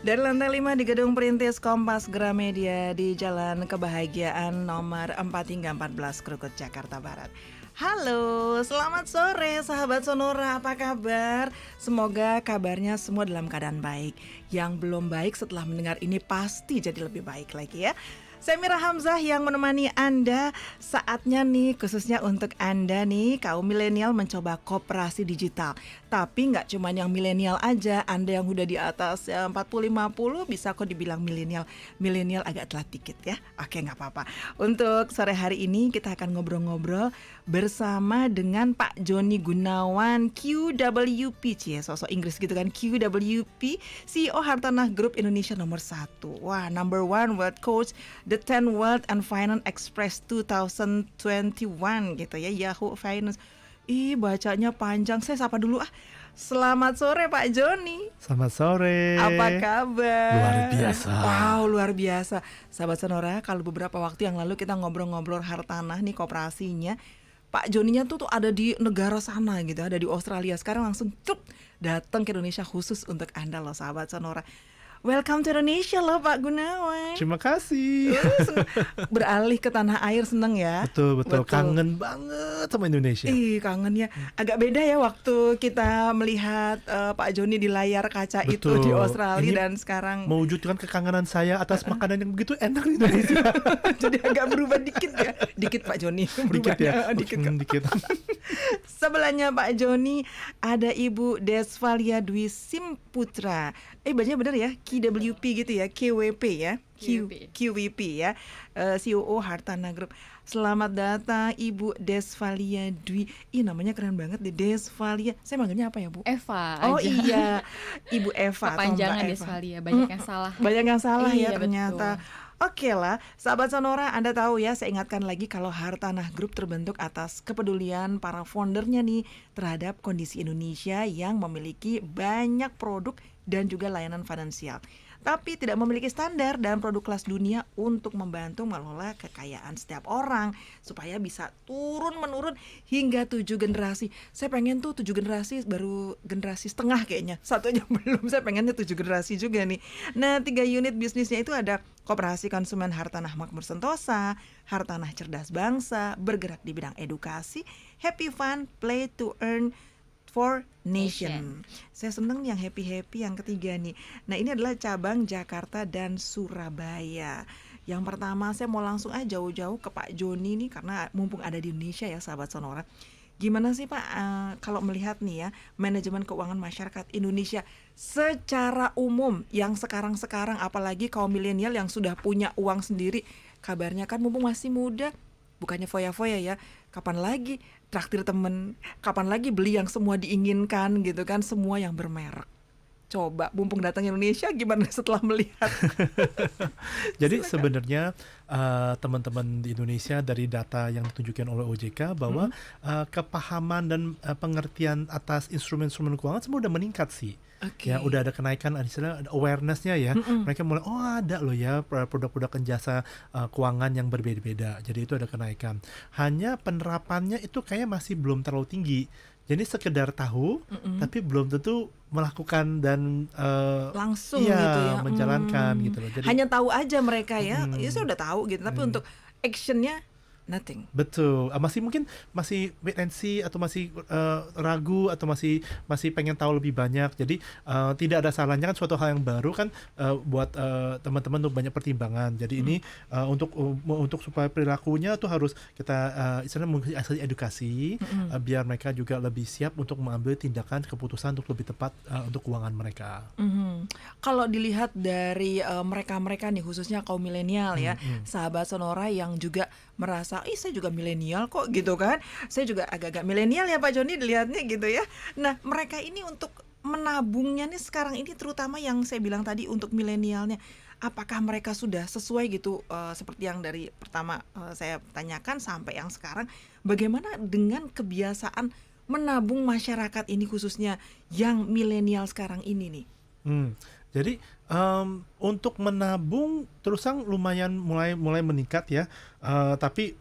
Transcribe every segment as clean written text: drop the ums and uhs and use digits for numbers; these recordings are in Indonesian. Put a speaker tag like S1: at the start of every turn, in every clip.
S1: Dari lantai 5 di Gedung Perintis Kompas Gramedia di Jalan Kebahagiaan nomor 4 hingga 14 Krukut, Jakarta Barat. Halo, selamat sore sahabat Sonora, apa kabar? Semoga kabarnya semua dalam keadaan baik. Yang belum baik setelah mendengar ini pasti jadi lebih baik lagi ya. Saya Mira Hamzah yang menemani Anda. Saatnya nih khususnya untuk Anda nih kaum milenial mencoba koperasi digital. Tapi nggak cuma yang milenial aja, Anda yang udah di atas 40-50 bisa kok dibilang milenial. Milenial agak telat dikit ya. Oke, nggak apa-apa. Untuk sore hari ini kita akan ngobrol-ngobrol bersama dengan Pak Joni Gunawan, QWP, sosok Inggris gitu kan, QWP, CEO Hartanah Group Indonesia nomor 1. Wah, number 1 world coach The 10 World and Finance Express 2021 gitu ya, Yahoo Finance. Ih, bacanya panjang. Saya sapa dulu ah. Selamat sore Pak Joni.
S2: Selamat sore.
S1: Apa kabar?
S2: Luar biasa.
S1: Wow, luar biasa. Sahabat Sonora, kalau beberapa waktu yang lalu kita ngobrol-ngobrol Hartanah nih kooperasinya, Pak Joninya tuh ada di negara sana gitu, ada di Australia. Sekarang langsung datang ke Indonesia khusus untuk Anda loh sahabat Sonora. Welcome to Indonesia loh Pak Gunawan.
S2: Terima kasih.
S1: Beralih ke tanah air, seneng ya.
S2: Betul. Kangen banget sama Indonesia.
S1: Ih, kangen ya. Agak beda ya waktu kita melihat Pak Joni di layar kaca itu di Australia. Ini dan sekarang
S2: mewujudkan kekangenan saya atas makanan yang begitu enak di Indonesia.
S1: Jadi agak berubah dikit ya. Dikit Pak Joni.
S2: Dikit ya.
S1: Dikit. Sebelahnya Pak Joni ada Ibu Desvalia Dwi Simputra. Bacanya benar ya, QWP gitu ya, KWP ya, QWP ya, COO Hartanah Group. Selamat datang Ibu Desvalia Dwi. Ih, namanya keren banget deh, Desvalia. Saya manggilnya apa ya Bu?
S3: Eva
S1: Oh
S3: aja.
S1: Iya, Ibu Eva atau Mbak Eva.
S3: Desvalia, banyak yang salah.
S1: Banyak yang salah ya
S3: Iya,
S1: ternyata. Oke lah, sahabat Sonora, Anda tahu ya, saya ingatkan lagi kalau Hartanah Group terbentuk atas kepedulian para foundernya nih terhadap kondisi Indonesia yang memiliki banyak produk dan juga layanan finansial, tapi tidak memiliki standar dan produk kelas dunia untuk membantu mengelola kekayaan setiap orang supaya bisa turun-menurun hingga 7 generasi. Saya pengen tuh 7 generasi, baru generasi setengah kayaknya. Satu aja belum, saya pengennya 7 generasi juga nih. Nah, 3 unit bisnisnya itu ada Koperasi Konsumen Hartanah Makmur Sentosa, Hartanah Cerdas Bangsa, bergerak di bidang edukasi, Happy Fun, Play to Earn for Nation. Saya seneng yang happy yang ketiga nih. Nah, ini adalah cabang Jakarta dan Surabaya. Yang pertama saya mau langsung aja jauh-jauh ke Pak Joni nih, karena mumpung ada di Indonesia ya sahabat Sonora. Gimana sih Pak kalau melihat nih ya manajemen keuangan masyarakat Indonesia secara umum yang sekarang apalagi kaum milenial yang sudah punya uang sendiri, kabarnya kan mumpung masih muda, bukannya foya-foya ya, kapan lagi traktir temen, kapan lagi beli yang semua diinginkan gitu kan, semua yang bermerek. Coba mumpung datang Indonesia gimana setelah melihat?
S2: Jadi sebenarnya teman-teman di Indonesia dari data yang ditunjukkan oleh OJK bahwa kepahaman dan pengertian atas instrumen-instrumen keuangan semua udah meningkat sih.
S1: Okay.
S2: Ya udah ada kenaikan, ada awareness-nya ya. Mereka mulai ada loh ya produk-produk jasa keuangan yang berbeda-beda. Jadi itu ada kenaikan. Hanya penerapannya itu kayaknya masih belum terlalu tinggi. Jadi sekedar tahu, tapi belum tentu melakukan dan
S1: langsung gitu ya,
S2: menjalankan gitu loh. Jadi,
S1: hanya tahu aja mereka ya saya udah tahu gitu, tapi untuk actionnya nothing.
S2: Betul. Masih wait and see, atau masih ragu, atau masih pengen tahu lebih banyak. Jadi tidak ada salahnya kan, suatu hal yang baru kan buat teman-teman untuk banyak pertimbangan. Jadi ini untuk supaya perilakunya tuh harus kita istilahnya edukasi biar mereka juga lebih siap untuk mengambil tindakan keputusan untuk lebih tepat untuk keuangan mereka.
S1: Kalau dilihat dari mereka nih khususnya kaum milenial ya, sahabat Sonora yang juga merasa saya juga milenial kok gitu kan, saya juga agak-agak milenial ya Pak Joni dilihatnya gitu ya. Nah, mereka ini untuk menabungnya nih sekarang ini, terutama yang saya bilang tadi untuk milenialnya, apakah mereka sudah sesuai gitu seperti yang dari pertama saya tanyakan sampai yang sekarang, bagaimana dengan kebiasaan menabung masyarakat ini khususnya yang milenial sekarang ini nih?
S2: Jadi untuk menabung terus terang lumayan mulai meningkat ya, tapi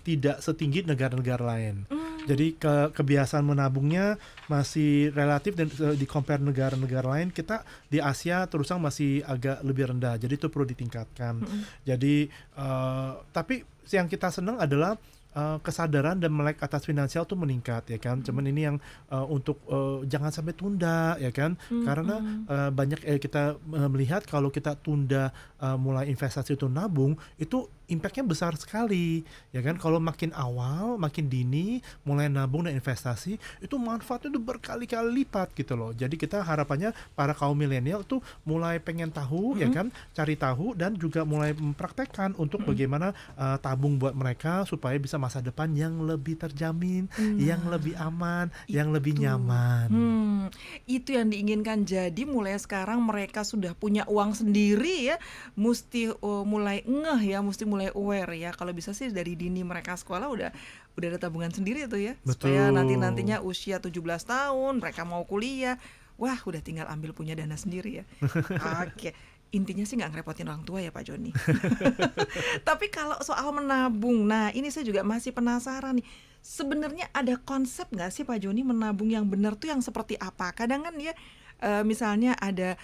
S2: tidak setinggi negara-negara lain. Jadi kebiasaan menabungnya masih relatif dan di-compare negara-negara lain, kita di Asia terus terang masih agak lebih rendah. Jadi itu perlu ditingkatkan.
S1: Mhm.
S2: Jadi tapi yang kita senang adalah kesadaran dan melek atas finansial tuh meningkat ya kan. Cuman ini yang untuk jangan sampai tunda ya kan. Karena
S1: Mhm.
S2: banyak kita melihat kalau kita tunda mulai investasi itu nabung, itu impact-nya besar sekali ya kan. Kalau makin awal, makin dini mulai nabung dan investasi, itu manfaatnya tuh berkali-kali lipat gitu loh. Jadi kita harapannya para kaum milenial tuh mulai pengen tahu ya
S1: Mhm.
S2: kan, cari tahu dan juga mulai mempraktekkan untuk bagaimana tabung buat mereka supaya bisa masa depan yang lebih terjamin, yang lebih
S1: Nah,
S2: aman, yang lebih
S1: itu.
S2: nyaman.
S1: Itu yang diinginkan. Jadi mulai sekarang mereka sudah punya uang sendiri ya, musti mulai ngeh ya, musti mulai aware ya. Kalau bisa sih dari dini mereka sekolah udah ada tabungan sendiri itu ya, supaya
S2: Betul.
S1: nanti-nantinya usia 17 tahun mereka mau kuliah, wah udah tinggal ambil punya dana sendiri ya. Oke, intinya sih nggak ngerepotin orang tua ya Pak Joni. Tapi kalau soal menabung, nah ini saya juga masih penasaran nih. Sebenarnya ada konsep nggak sih Pak Joni menabung yang benar tuh yang seperti apa? Kadang kan ya misalnya ada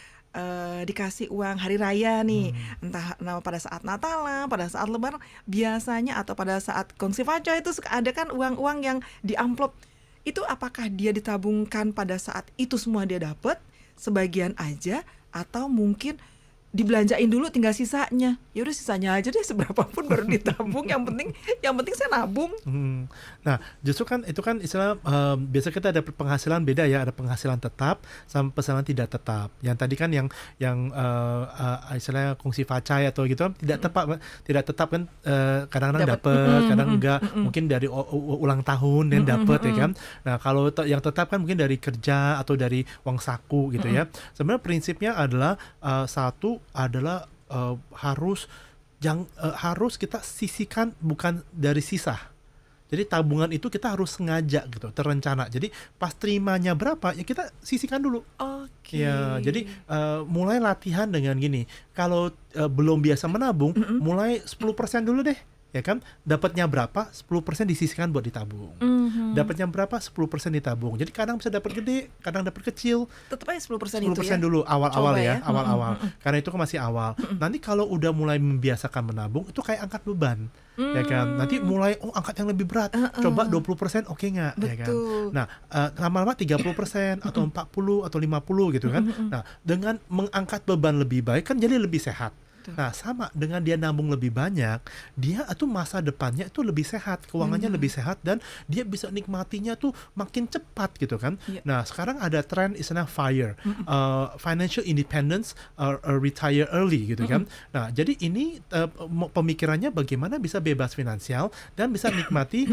S1: dikasih uang hari raya nih,
S2: Hmm.
S1: entah pada saat Natalan, pada saat Lebaran, biasanya atau pada saat Kongsi Faco itu suka ada kan uang-uang yang di amplop. Itu apakah dia ditabungkan pada saat itu semua dia dapat, sebagian aja, atau mungkin dibelanjain dulu tinggal sisanya. Ya udah sisanya aja deh seberapa pun baru ditabung. Yang penting saya nabung.
S2: Mhm. Nah, justru kan itu kan istilah biasa kita ada penghasilan beda ya, ada penghasilan tetap sama penghasilan tidak tetap. Yang tadi kan yang istilahnya kongsi facai atau gitu kan tidak tetap kan kadang-kadang
S1: Dapat.
S2: dapat, kadang enggak, mungkin dari ulang tahun dan dapat ya kan. Nah, kalau yang tetap kan mungkin dari kerja atau dari uang saku gitu ya. Sebenarnya prinsipnya adalah satu adalah harus kita sisihkan bukan dari sisa. Jadi tabungan itu kita harus sengaja gitu, terencana. Jadi pas terimanya berapa ya kita sisihkan dulu.
S1: Oke.
S2: Ya, jadi mulai latihan dengan gini. Kalau belum biasa menabung, mulai 10% dulu deh. Ya kan? Dapatnya berapa? 10% disisihkan buat ditabung.
S1: Mhm.
S2: Dapatnya berapa? 10% ditabung. Jadi kadang bisa dapat gede, kadang dapat kecil.
S1: Tetap aja 10% itu
S2: 10%
S1: ya.
S2: dulu awal-awal
S1: Coba
S2: ya,
S1: ya.
S2: awal-awal. Karena itu kan masih awal. Nanti kalau udah mulai membiasakan menabung, itu kayak angkat beban. Ya kan? Nanti mulai angkat yang lebih berat. Coba 20% oke nggak? Ya kan?
S1: Betul.
S2: Nah, lama-lama 30% atau 40 atau 50 gitu kan. Nah, dengan mengangkat beban lebih baik kan jadi lebih sehat.
S1: Betul.
S2: Nah, sama dengan dia nabung lebih banyak, dia tuh masa depannya itu lebih sehat, keuangannya lebih sehat dan dia bisa nikmatinya tuh makin cepat gitu kan.
S1: Iya.
S2: Nah, sekarang ada tren istilah FIRE, financial independence, retire early gitu kan. Nah, jadi ini pemikirannya bagaimana bisa bebas finansial dan bisa nikmati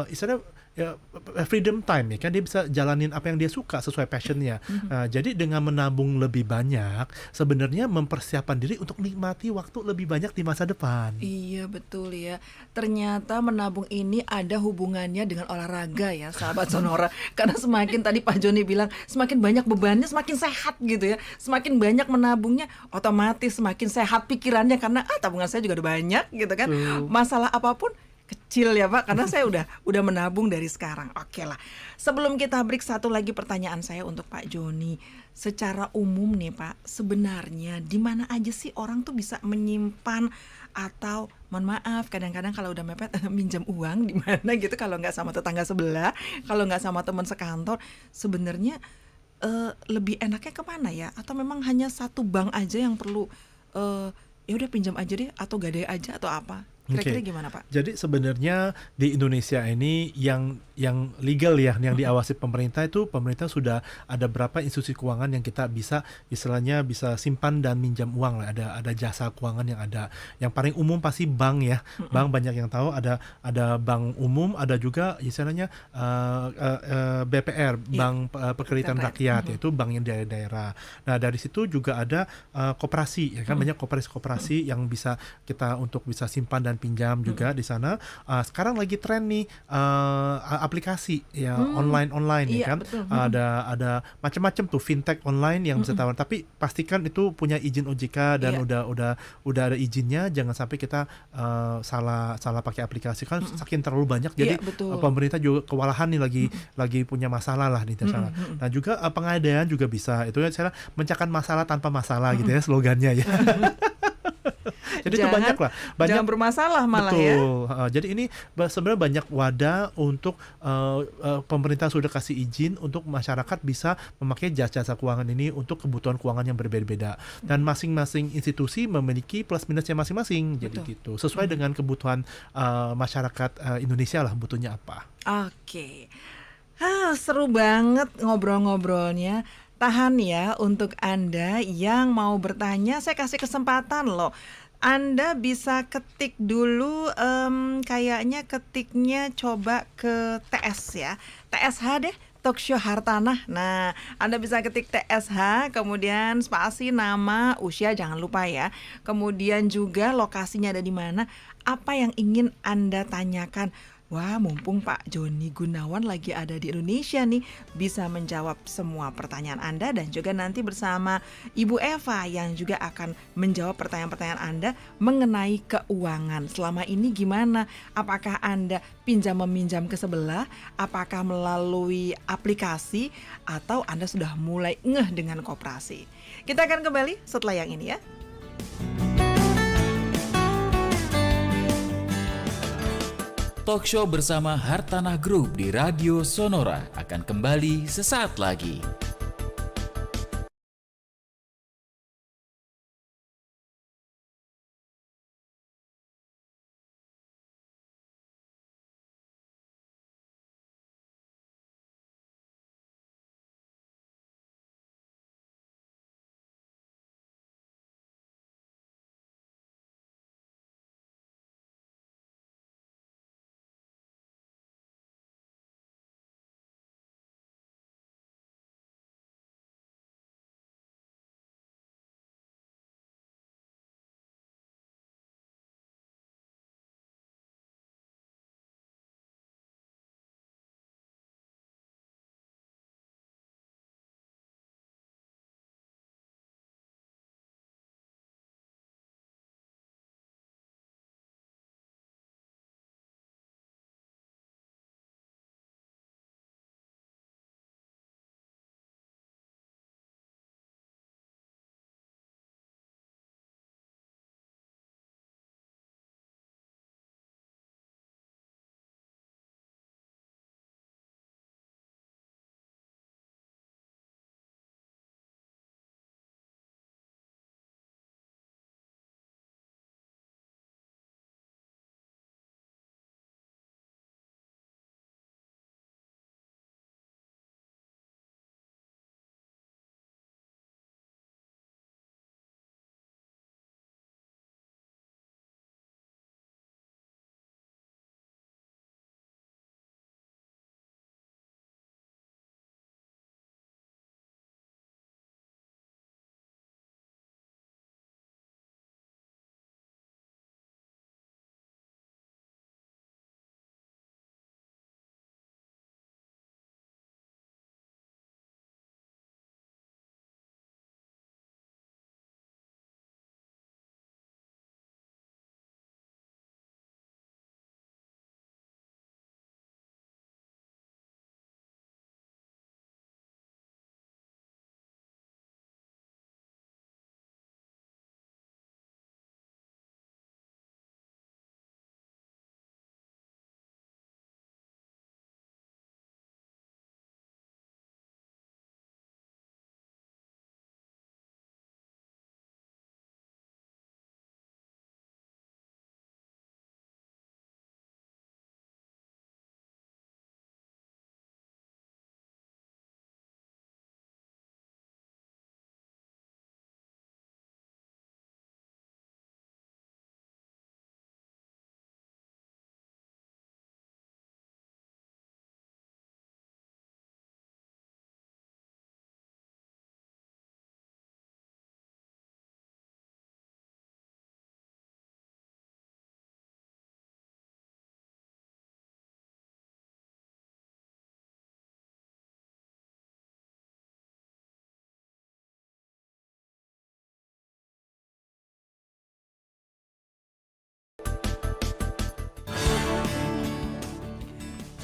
S2: istilah ya, freedom time ya kan, dia bisa jalanin apa yang dia suka sesuai passionnya. Nah, jadi dengan menabung lebih banyak sebenarnya mempersiapkan diri untuk nikmati waktu lebih banyak di masa depan.
S1: Iya betul ya. Ternyata menabung ini ada hubungannya dengan olahraga ya, sahabat Sonora. Karena semakin tadi Pak Joni bilang, semakin banyak bebannya semakin sehat gitu ya. Semakin banyak menabungnya otomatis semakin sehat pikirannya karena tabungan saya juga udah banyak gitu kan.
S2: Tuh.
S1: Masalah apapun kecil ya Pak, karena saya udah menabung dari sekarang. Oke lah. Sebelum kita break, satu lagi pertanyaan saya untuk Pak Joni. Secara umum nih Pak, sebenarnya di mana aja sih orang tuh bisa menyimpan atau mohon maaf kadang-kadang kalau udah mepet minjam uang di mana gitu, kalau nggak sama tetangga sebelah, kalau nggak sama teman sekantor, sebenarnya lebih enaknya kemana ya? Atau memang hanya satu bank aja yang perlu ya udah pinjam aja deh atau gadai aja atau apa? Kira-kira
S2: Oke.
S1: gimana Pak?
S2: Jadi sebenarnya di Indonesia ini yang legal ya, yang diawasi pemerintah itu pemerintah sudah ada berapa institusi keuangan yang kita bisa istilahnya bisa simpan dan minjam uang lah. Ada jasa keuangan yang ada. Yang paling umum pasti bank ya. Bank banyak yang tahu ada bank umum, ada juga istilahnya BPR,
S1: Iya,
S2: Bank Perkreditan
S1: Rakyat.
S2: Rakyat, yaitu bank yang dari daerah. Nah, dari situ juga ada koperasi ya kan, banyak koperasi yang bisa kita untuk bisa simpan dan layanan pinjam juga di sana. Sekarang lagi tren nih aplikasi ya
S1: Hmm,
S2: online ya
S1: iya
S2: kan.
S1: betul.
S2: Ada macam-macam tuh fintech online yang bisa
S1: Mm-mm.
S2: tawarin, tapi pastikan itu punya izin OJK dan
S1: Iya.
S2: udah ada izinnya. Jangan sampai kita salah salah pakai aplikasi kan
S1: Mm-mm.
S2: saking terlalu banyak,
S1: Iya
S2: jadi
S1: betul.
S2: pemerintah juga kewalahan nih
S1: Mm-mm.
S2: lagi punya masalah lah di
S1: Mm-mm.
S2: sana.
S1: Mm-mm.
S2: Dan juga pengadaan juga bisa. Itu ya saya mencahkan masalah tanpa masalah gitu
S1: Mm-mm.
S2: ya slogannya ya. Jadi itu
S1: Jangan
S2: banyak lah,
S1: jangan
S2: banyak.
S1: bermasalah malah ya.
S2: Betul, jadi ini sebenarnya banyak wadah untuk pemerintah sudah kasih izin untuk masyarakat bisa memakai jasa-jasa keuangan ini untuk kebutuhan keuangan yang berbeda-beda. Dan masing-masing institusi memiliki plus minusnya masing-masing. Jadi
S1: Betul.
S2: gitu, sesuai dengan kebutuhan masyarakat Indonesia lah butuhnya apa.
S1: Oke. Seru banget ngobrol-ngobrolnya. Tahan ya untuk Anda yang mau bertanya, saya kasih kesempatan loh. Anda bisa ketik dulu, kayaknya ketiknya coba ke TS ya. TSH deh, Talkshow Hartanah. Nah, Anda bisa ketik TSH, kemudian spasi, nama, usia jangan lupa ya. Kemudian juga lokasinya ada di mana, apa yang ingin Anda tanyakan. Wah, mumpung Pak Joni Gunawan lagi ada di Indonesia nih, bisa menjawab semua pertanyaan Anda dan juga nanti bersama Ibu Eva yang juga akan menjawab pertanyaan-pertanyaan Anda mengenai keuangan. Selama ini gimana? Apakah Anda pinjam-meminjam ke sebelah? Apakah melalui aplikasi? Atau Anda sudah mulai ngeh dengan koperasi? Kita akan kembali setelah yang ini ya.
S3: Talkshow bersama Hartanah Group di Radio Sonora akan kembali sesaat lagi.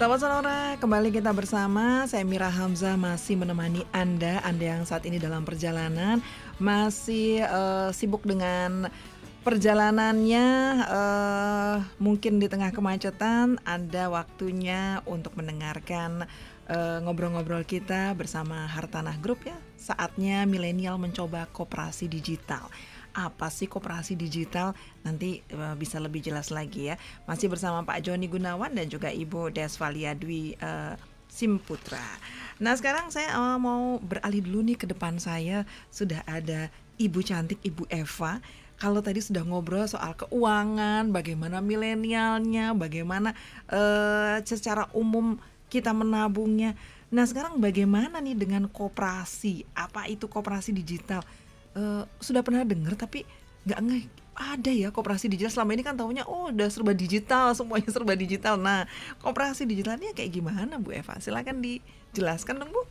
S1: Sahabat Sonora, kembali kita bersama. Saya Mira Hamzah masih menemani Anda yang saat ini dalam perjalanan, masih sibuk dengan perjalanannya, mungkin di tengah kemacetan. Ada waktunya untuk mendengarkan ngobrol-ngobrol kita bersama Hartanah Group ya. Saatnya milenial mencoba koperasi digital. Apa sih koperasi digital? Nanti bisa lebih jelas lagi ya. Masih bersama Pak Joni Gunawan dan juga Ibu Desvalia Dwi Simputra. Nah sekarang saya mau beralih dulu nih, ke depan saya sudah ada Ibu cantik, Ibu Eva. Kalau tadi sudah ngobrol soal keuangan, bagaimana milenialnya, bagaimana secara umum kita menabungnya. Nah sekarang bagaimana nih dengan koperasi? Apa itu koperasi digital? Sudah pernah dengar tapi nggak ada ya koperasi digital. Selama ini kan tahunya udah serba digital, semuanya serba digital. Nah koperasi digitalnya kayak gimana Bu Eva? Silakan dijelaskan dong Bu.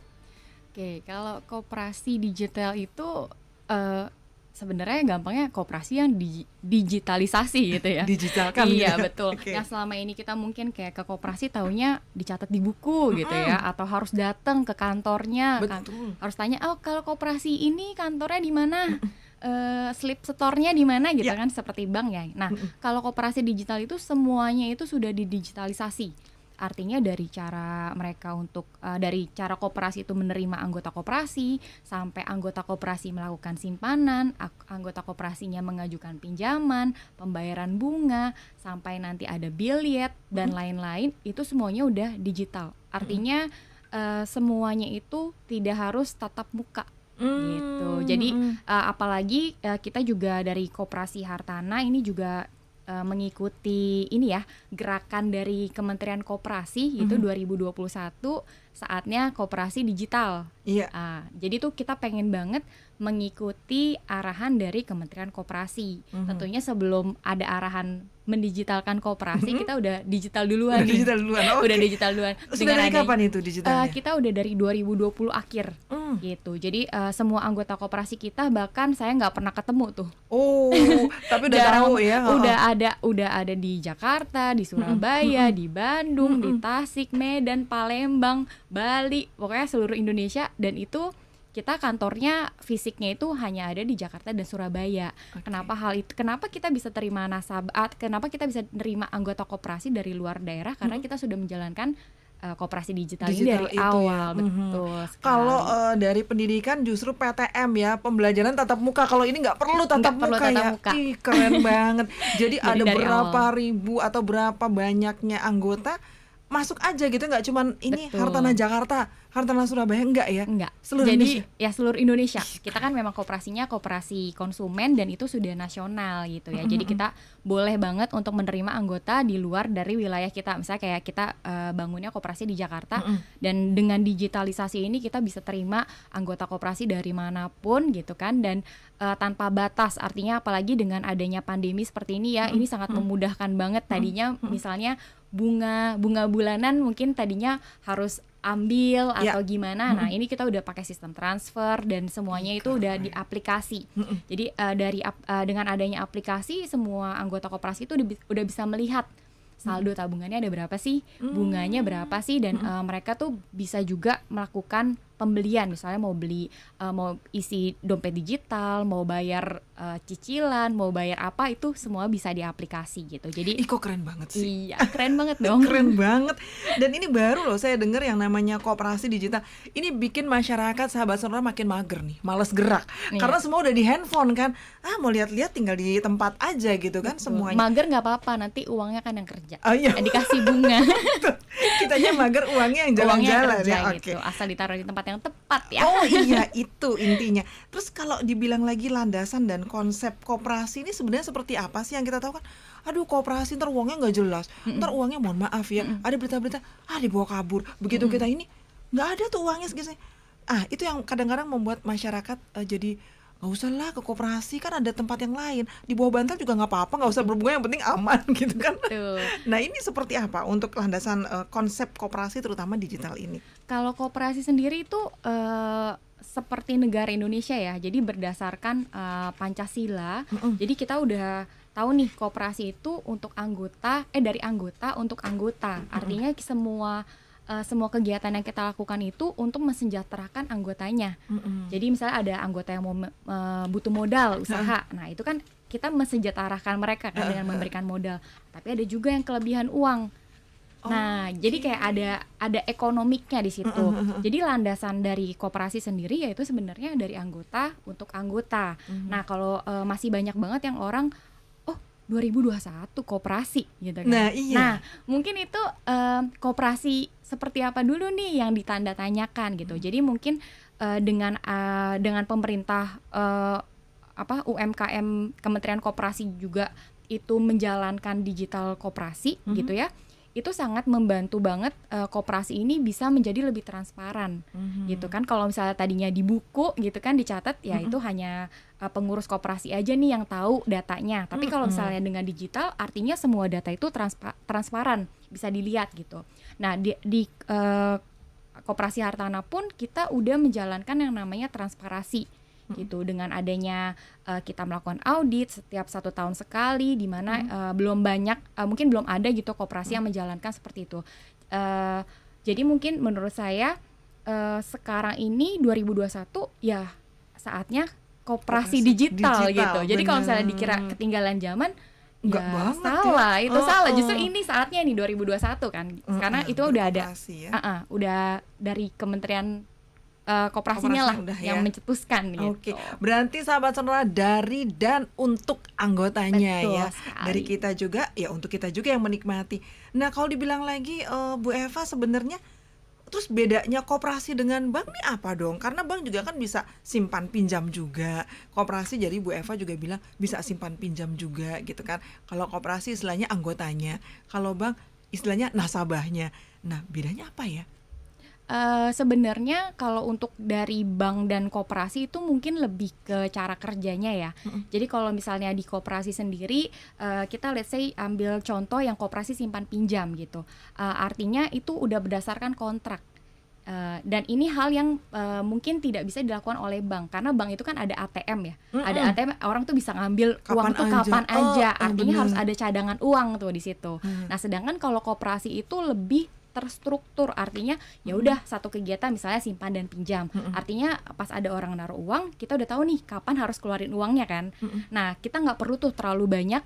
S4: Oke, kalau koperasi digital itu sebenarnya gampangnya koperasi yang digitalisasi gitu ya.
S1: Digitalkan.
S4: Iya
S1: gitu.
S4: betul.
S1: Okay.
S4: Yang selama ini kita mungkin kayak ke koperasi taunya dicatat di buku gitu ya, atau harus datang ke kantornya,
S1: Betul.
S4: harus tanya, oh kalau koperasi ini kantornya di mana, slip store-nya di mana gitu kan, seperti bank ya. Nah kalau koperasi digital itu semuanya itu sudah didigitalisasi. Artinya dari cara mereka untuk dari cara koperasi itu menerima anggota koperasi, sampai anggota koperasi melakukan simpanan, anggota koperasinya mengajukan pinjaman, pembayaran bunga, sampai nanti ada billet dan lain-lain, itu semuanya udah digital. Artinya semuanya itu tidak harus tatap muka. Gitu. Jadi apalagi kita juga dari Koperasi Hartana ini juga mengikuti ini ya, gerakan dari Kementerian Koperasi itu 2021, saatnya koperasi digital.
S1: Iya.
S4: Jadi tuh kita pengen banget mengikuti arahan dari Kementerian Koperasi. Tentunya sebelum ada arahan mendigitalkan koperasi, kita udah digital duluan.
S1: Digital duluan. Okay.
S4: Udah digital duluan.
S1: Sudah dari kapan itu digitalnya?
S4: Kita udah dari 2020 akhir. Gitu. Jadi semua anggota koperasi kita, bahkan saya nggak pernah ketemu tuh.
S1: Oh, tapi udah tahu ya.
S4: Udah ada di Jakarta, di Surabaya, di Bandung, di Tasik, Medan, Palembang, Bali, pokoknya seluruh Indonesia. Dan itu kita kantornya fisiknya itu hanya ada di Jakarta dan Surabaya. Okay. Kenapa hal itu? Kenapa kita bisa terima nasabah? Kenapa kita bisa terima anggota koperasi dari luar daerah? Karena kita sudah menjalankan koperasi digital ini dari awal,
S1: ya.
S4: Betul.
S1: Kalau dari pendidikan justru PTM ya, pembelajaran tatap muka. Kalau ini nggak perlu tatap muka ya. Ih, keren banget. Jadi ada berapa ribu atau berapa banyaknya anggota masuk aja gitu, nggak cuman ini Hartana Jakarta, Hartana Surabaya, enggak ya?
S4: Enggak.
S1: Seluruh
S4: Jadi
S1: Indonesia.
S4: ya seluruh Indonesia. Kita kan memang koperasinya koperasi konsumen dan itu sudah nasional gitu ya. Jadi kita boleh banget untuk menerima anggota di luar dari wilayah kita. Misalnya kayak kita bangunnya koperasi di Jakarta, dan dengan digitalisasi ini kita bisa terima anggota koperasi dari manapun gitu kan, dan tanpa batas. Artinya apalagi dengan adanya pandemi seperti ini ya, ini sangat memudahkan banget. Tadinya misalnya bunga bulanan mungkin tadinya harus ambil atau gimana. Nah, ini kita udah pakai sistem transfer dan semuanya itu udah di aplikasi. Jadi dengan adanya aplikasi, semua anggota koperasi itu udah bisa melihat saldo tabungannya ada berapa sih, bunganya berapa sih, dan mereka tuh bisa juga melakukan pembelian, misalnya mau beli, mau isi dompet digital, mau bayar cicilan, mau bayar apa, itu semua bisa di aplikasi gitu. Jadi
S1: kok keren banget sih.
S4: Iya, keren banget dong.
S1: Keren banget. Dan ini baru loh saya dengar yang namanya koperasi digital. Ini bikin masyarakat sahabat sonora makin mager nih, malas gerak. Karena semua udah di handphone kan. Mau lihat-lihat tinggal di tempat aja gitu kan.
S4: Betul.
S1: Semuanya.
S4: Mager nggak apa-apa, nanti uangnya kan yang kerja.
S1: Oh, iya.
S4: Dikasih bunga.
S1: Kitanya mager, uangnya yang jalan-jalan
S4: kerja
S1: ya.
S4: gitu. Asal ditaruh di tempat yang tepat ya.
S1: Oh iya, itu intinya. Terus kalau dibilang lagi landasan dan konsep koperasi ini sebenarnya seperti apa sih? Yang kita tahu kan, aduh koperasi ntar uangnya nggak jelas, ntar uangnya mohon maaf ya, ada berita-berita dibawa kabur. Begitu kita ini nggak ada tuh uangnya segini. Itu yang kadang-kadang membuat masyarakat jadi nggak usah lah ke koperasi, kan ada tempat yang lain di bawah bantal juga nggak apa-apa, nggak usah berbunga, yang penting aman gitu kan.
S4: Betul.
S1: Nah ini seperti apa untuk landasan konsep koperasi terutama digital ini?
S4: Kalau koperasi sendiri itu seperti negara Indonesia ya, jadi berdasarkan Pancasila. Jadi kita udah tahu nih koperasi itu untuk anggota dari anggota untuk anggota. Artinya semua kegiatan yang kita lakukan itu untuk mensejahterakan anggotanya. Jadi misalnya ada anggota yang mau butuh modal usaha, nah itu kan kita mensejahterakan mereka kan dengan memberikan modal. Tapi ada juga yang kelebihan uang. Nah, jadi kayak ada ekonomiknya di situ. Jadi landasan dari koperasi sendiri yaitu sebenarnya dari anggota untuk anggota. Nah, kalau masih banyak banget yang orang 2021 koperasi gitu kan.
S1: Nah, iya.
S4: Nah, mungkin itu koperasi seperti apa dulu nih yang ditanda tanyakan gitu. Jadi mungkin dengan pemerintah UMKM Kementerian Koperasi juga itu menjalankan digital koperasi gitu ya. Itu sangat membantu banget koperasi ini bisa menjadi lebih transparan gitu kan. Kalau misalnya tadinya di buku gitu kan dicatat ya itu hanya pengurus koperasi aja nih yang tahu datanya. Tapi kalau misalnya dengan digital artinya semua data itu transparan, bisa dilihat gitu. Nah, di Koperasi Hartana pun kita udah menjalankan yang namanya transparansi gitu, dengan adanya kita melakukan audit setiap 1 tahun sekali, di mana belum banyak mungkin belum ada gitu koperasi yang menjalankan seperti itu. Jadi mungkin menurut saya sekarang ini 2021 ya saatnya koperasi digital gitu. Jadi kalau misalnya dikira ketinggalan zaman,
S1: Enggak
S4: ya
S1: banget
S4: salah,
S1: ya.
S4: itu salah. Justru ini saatnya nih 2021 kan, karena itu udah ada,
S1: Koperasi ya.
S4: udah dari Kementerian Koperasinya lah
S1: udah
S4: yang
S1: ya.
S4: mencetuskan gitu.
S1: Oke, berarti sahabat sonora dari dan untuk anggotanya
S4: Betul
S1: ya.
S4: sekali.
S1: Dari kita juga ya, untuk kita juga yang menikmati. Nah, kalau dibilang lagi Bu Eva, sebenarnya terus bedanya koperasi dengan bank nih apa dong? Karena bank juga kan bisa simpan pinjam juga. Koperasi, jadi Bu Eva juga bilang bisa simpan pinjam juga gitu kan. Kalau koperasi istilahnya anggotanya, kalau bank istilahnya nasabahnya. Nah, bedanya apa ya?
S4: Sebenarnya kalau untuk dari bank dan koperasi itu mungkin lebih ke cara kerjanya ya. Jadi kalau misalnya di koperasi sendiri, kita let's say ambil contoh yang koperasi simpan pinjam gitu. Artinya itu udah berdasarkan kontrak. Dan ini hal yang mungkin tidak bisa dilakukan oleh bank, karena bank itu kan ada ATM ya. Ada ATM, orang tuh bisa ngambil uang tuh kapan aja. Artinya harus ada cadangan uang tuh di situ. Nah, sedangkan kalau koperasi itu lebih terstruktur, artinya ya udah satu kegiatan misalnya simpan dan pinjam. Artinya pas ada orang naruh uang, kita udah tahu nih kapan harus keluarin uangnya kan. Nah, kita nggak perlu tuh terlalu banyak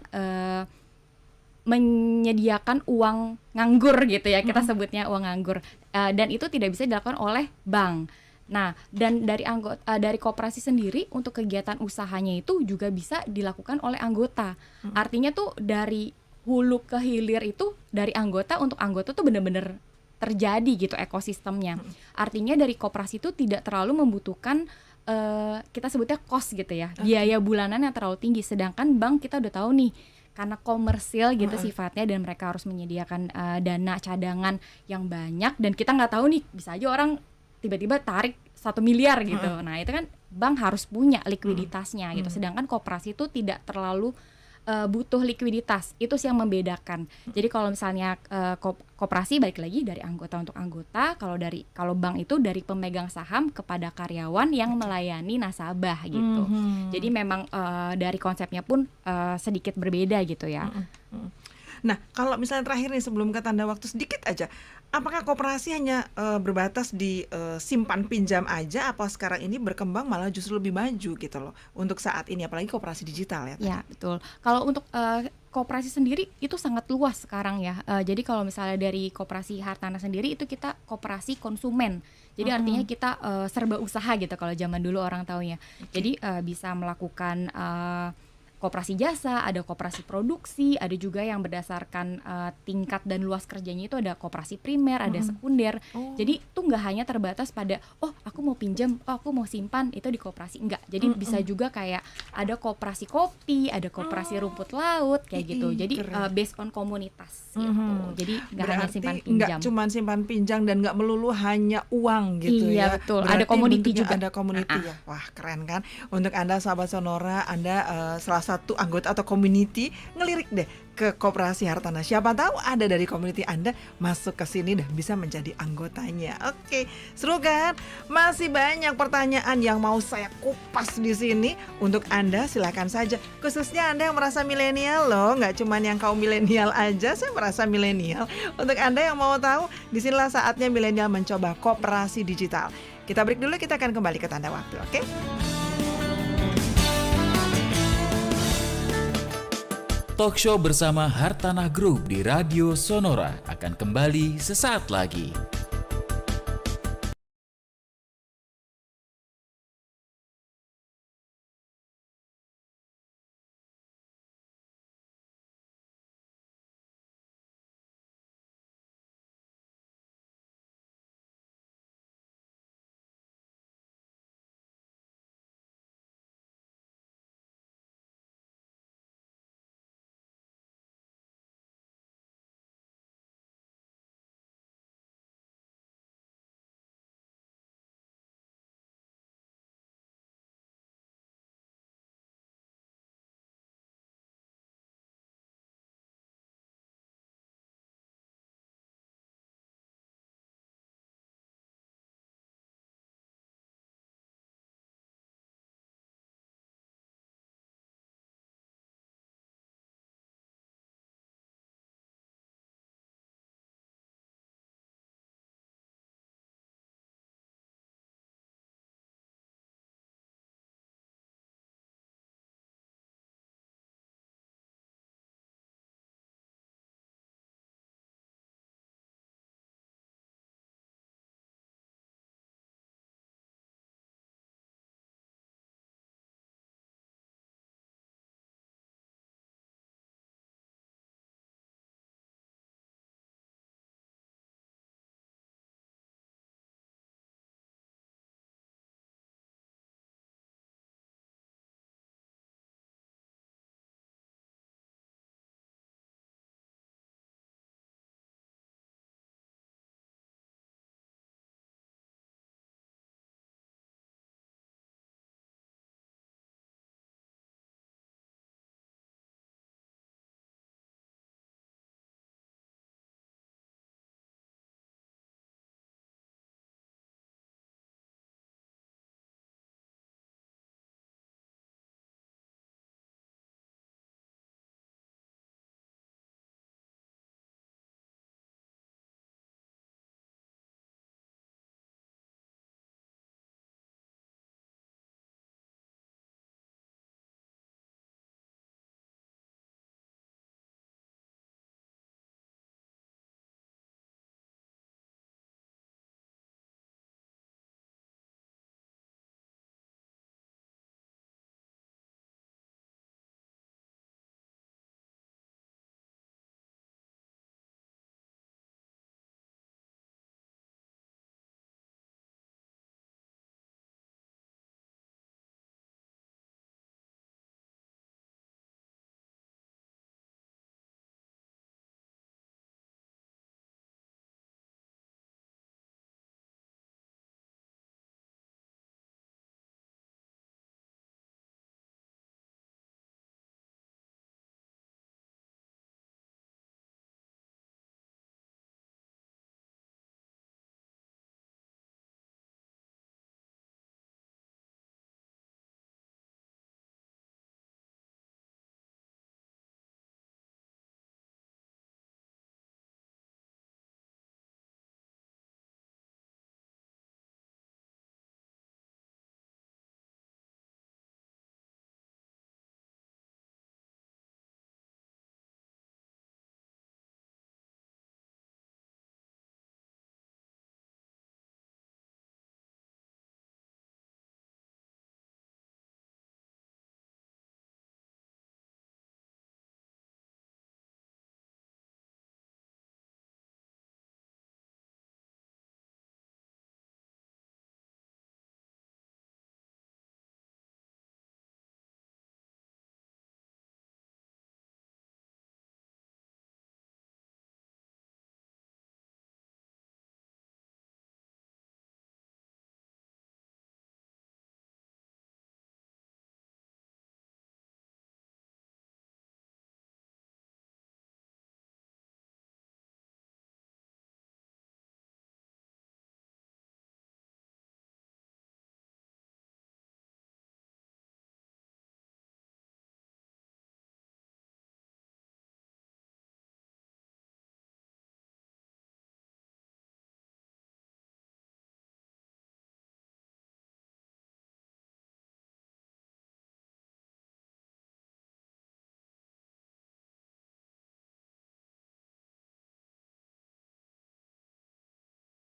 S4: menyediakan uang nganggur gitu ya, kita sebutnya uang nganggur. Dan itu tidak bisa dilakukan oleh bank. Nah, dan dari koperasi sendiri untuk kegiatan usahanya itu juga bisa dilakukan oleh anggota. Artinya tuh dari hulu ke hilir itu dari anggota untuk anggota tuh benar-benar terjadi gitu ekosistemnya. Artinya dari koperasi itu tidak terlalu membutuhkan kita sebutnya cost gitu ya, biaya bulanan yang terlalu tinggi. Sedangkan bank kita udah tahu nih, karena komersil gitu sifatnya dan mereka harus menyediakan dana cadangan yang banyak, dan kita nggak tahu nih, bisa aja orang tiba-tiba tarik 1 miliar gitu. Nah, itu kan bank harus punya likuiditasnya gitu. Sedangkan koperasi itu tidak terlalu butuh likuiditas. Itu sih yang membedakan. Jadi kalau misalnya koperasi balik lagi dari anggota untuk anggota, kalau bank itu dari pemegang saham kepada karyawan yang melayani nasabah gitu. Jadi memang dari konsepnya pun sedikit berbeda gitu ya.
S1: Nah, kalau misalnya terakhir nih sebelum ke tanda waktu sedikit aja, apakah koperasi hanya berbatas di simpan pinjam aja, apa sekarang ini berkembang malah justru lebih maju gitu loh untuk saat ini, apalagi koperasi digital ya?
S4: Ya, betul. Kalau untuk koperasi sendiri itu sangat luas sekarang ya. Jadi kalau misalnya dari Koperasi Hartana sendiri itu kita koperasi konsumen. Jadi artinya kita serba usaha gitu kalau zaman dulu orang taunya. Jadi bisa melakukan koperasi jasa, ada koperasi produksi, ada juga yang berdasarkan tingkat dan luas kerjanya itu ada koperasi primer, ada sekunder. Jadi itu nggak hanya terbatas pada aku mau pinjam, aku mau simpan itu di koperasi, enggak. Jadi bisa juga kayak ada koperasi kopi, ada koperasi rumput laut kayak gitu. Jadi based on komunitas gitu. Jadi nggak hanya simpan pinjam.
S1: Nggak cuma simpan pinjam dan nggak melulu hanya uang gitu ya.
S4: Iya, betul.
S1: Berarti
S4: Ada community
S1: bentuknya
S4: juga.
S1: Ada community ya. Wah, keren kan. Untuk Anda sahabat Sonora, Anda salah satu anggota atau community ngelirik deh ke Koperasi Hartanah. Siapa tahu ada dari community Anda masuk ke sini dan bisa menjadi anggotanya. Oke, seru kan? Masih banyak pertanyaan yang mau saya kupas di sini untuk Anda. Silakan saja. Khususnya Anda yang merasa milenial loh, nggak cuman yang kaum milenial aja. Saya merasa milenial. Untuk Anda yang mau tahu, disinilah saatnya milenial mencoba koperasi digital. Kita break dulu, kita akan kembali ke tanda waktu, oke?
S3: Talkshow bersama Hartanah Group di Radio Sonora akan kembali sesaat lagi.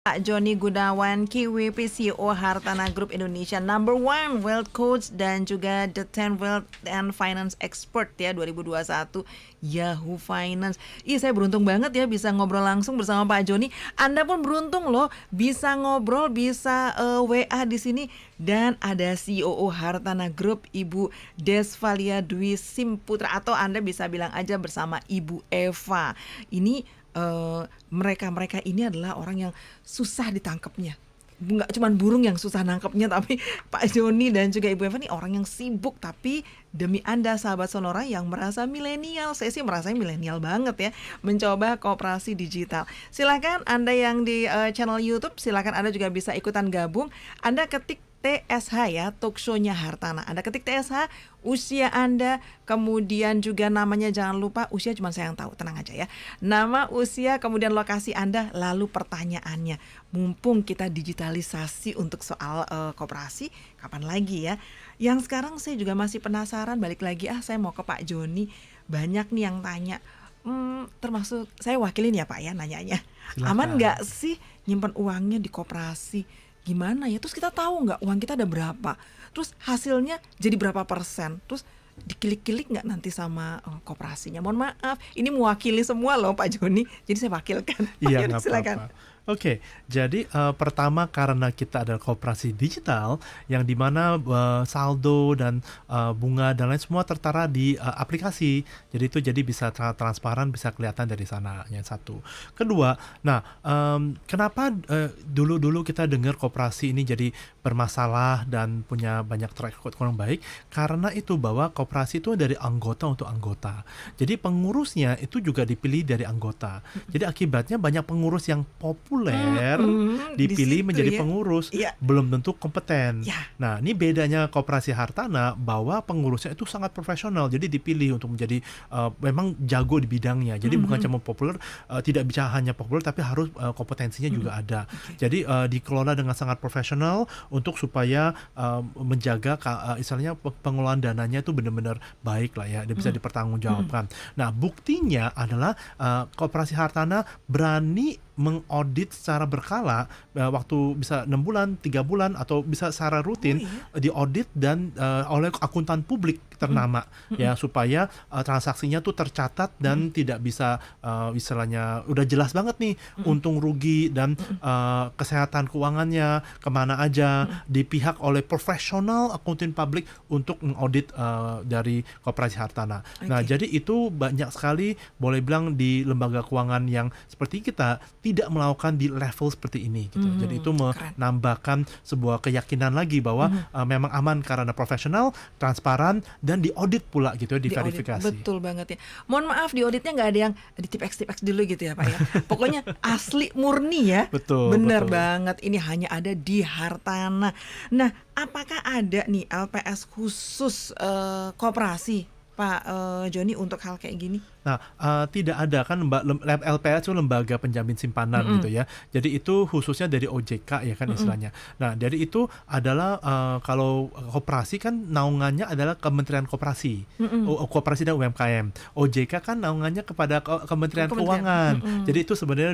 S1: Pak Joni Gunawan, KWP CEO Hartana Group Indonesia, number one wealth coach dan juga the 10 wealth and finance expert ya 2021 Yahoo Finance. Ih, saya beruntung banget ya bisa ngobrol langsung bersama Pak Joni. Anda pun beruntung loh bisa ngobrol, bisa WA di sini, dan ada CEO Hartana Group Ibu Desvalia Dwi Simputra, atau Anda bisa bilang aja bersama Ibu Eva. Ini mereka ini adalah orang yang susah ditangkapnya. Nggak cuma burung yang susah nangkepnya, tapi Pak Joni dan juga Ibu Eva ini orang yang sibuk. Tapi demi Anda sahabat Sonora yang merasa milenial, saya sih merasa milenial banget ya, mencoba koperasi digital. Silakan Anda yang di channel YouTube, silakan Anda juga bisa ikutan gabung. Anda ketik TSH ya, talk show-nya Hartana. Anda ketik TSH, usia Anda, kemudian juga namanya jangan lupa, usia cuma saya yang tahu, tenang aja ya. Nama, usia, kemudian lokasi Anda, lalu pertanyaannya. Mumpung kita digitalisasi untuk soal koperasi, kapan lagi ya? Yang sekarang saya juga masih penasaran, balik lagi saya mau ke Pak Joni. Banyak nih yang tanya, termasuk saya wakilin ya Pak ya nanyanya.
S2: Silakan.
S1: Aman nggak sih nyimpen uangnya di koperasi? Gimana ya? Terus kita tahu nggak uang kita ada berapa? Terus hasilnya jadi berapa persen? Terus dikilik-kilik nggak nanti sama koperasinya? Mohon maaf, ini mewakili semua loh Pak Joni, jadi saya wakilkan. Pak
S2: Iya,
S1: Joni,
S2: nggak
S1: silakan.
S2: apa-apa. Oke, jadi pertama karena kita adalah koperasi digital yang dimana saldo dan bunga dan lain semua tertara di aplikasi, jadi itu bisa transparan, bisa kelihatan dari sana. Yang satu. Kedua, nah kenapa dulu kita dengar koperasi ini jadi bermasalah dan punya banyak track record kurang baik? Karena itu bahwa koperasi itu dari anggota untuk anggota. Jadi pengurusnya itu juga dipilih dari anggota. Jadi akibatnya banyak pengurus yang populer dipilih
S1: di situ
S2: menjadi
S1: ya.
S2: pengurus,
S1: Iya.
S2: belum tentu kompeten.
S1: Ya.
S2: Nah, ini bedanya koperasi Hartana bahwa pengurusnya itu sangat profesional. Jadi dipilih untuk menjadi memang jago di bidangnya. Jadi bukan cuma populer, tidak bisa hanya populer tapi harus kompetensinya juga ada. Jadi dikelola dengan sangat profesional untuk supaya menjaga istilahnya pengelolaan dananya itu benar-benar baik lah ya, dia bisa dipertanggungjawabkan. Nah, buktinya adalah koperasi Hartana berani mengaudit secara berkala, waktu bisa 6 bulan, 3 bulan, atau bisa secara rutin diaudit dan oleh akuntan publik ternama ya, supaya transaksinya tuh tercatat dan tidak bisa istilahnya udah jelas banget nih untung rugi dan kesehatan keuangannya kemana aja, dipihak oleh profesional akuntan publik untuk mengaudit dari koperasi Hartana. Nah, jadi itu banyak sekali boleh bilang di lembaga keuangan yang seperti kita tidak melakukan di level seperti ini gitu. Jadi itu menambahkan sebuah keyakinan lagi bahwa memang aman karena profesional, transparan, dan diaudit pula gitu ya, diverifikasi.
S1: Betul banget ya. Mohon maaf, di auditnya nggak ada yang di tipex dulu gitu ya Pak ya. Pokoknya asli murni ya.
S2: Betul.
S1: Bener
S2: betul.
S1: banget. Ini hanya ada di Hartana. Nah, apakah ada nih LPS khusus koperasi Pak Joni untuk hal kayak gini?
S2: Nah, tidak ada kan, LPS itu lembaga penjamin simpanan gitu ya. Jadi itu khususnya dari OJK ya kan istilahnya. Nah, dari itu adalah kalau koperasi kan naungannya adalah Kementerian Koperasi, Koperasi dan UMKM. OJK kan naungannya kepada Kementerian Keuangan. Jadi itu sebenarnya